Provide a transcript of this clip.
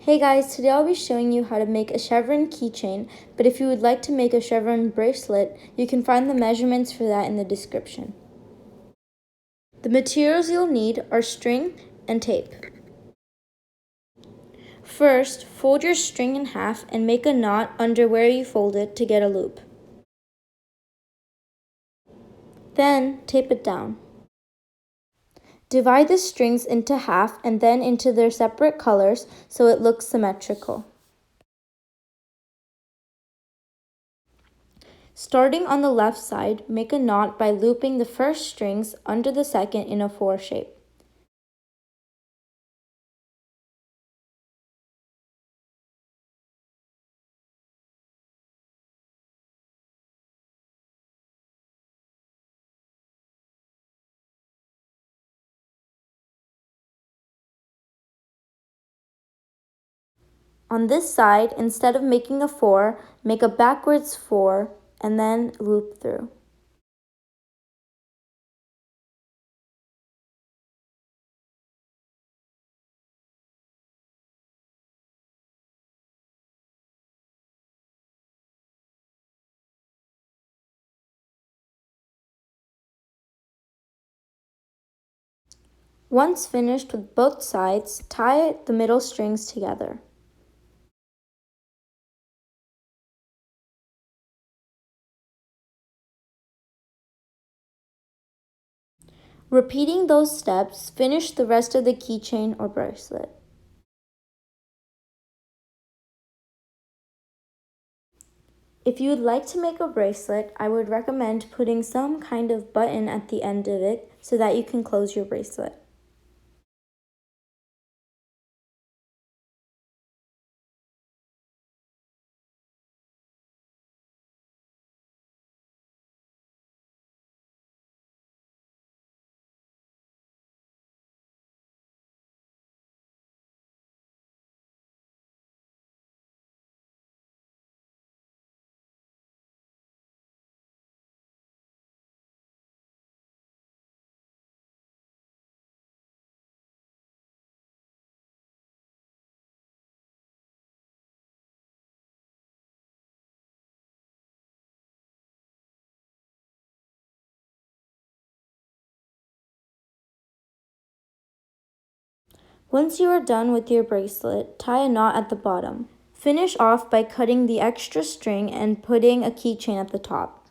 Hey guys, today I'll be showing you how to make a Chevron keychain, but if you would like to make a Chevron bracelet, you can find the measurements for that in the description. The materials you'll need are string and tape. First, fold your string in half and make a knot under where you fold it to get a loop. Then, tape it down. Divide the strings into half and then into their separate colors so it looks symmetrical. Starting on the left side, make a knot by looping the first strings under the second in a 4 shape. On this side, instead of making a 4, make a backwards 4 and then loop through. Once finished with both sides, tie the middle strings together. Repeating those steps, finish the rest of the keychain or bracelet. If you would like to make a bracelet, I would recommend putting some kind of button at the end of it so that you can close your bracelet. Once you are done with your bracelet, tie a knot at the bottom. Finish off by cutting the extra string and putting a keychain at the top.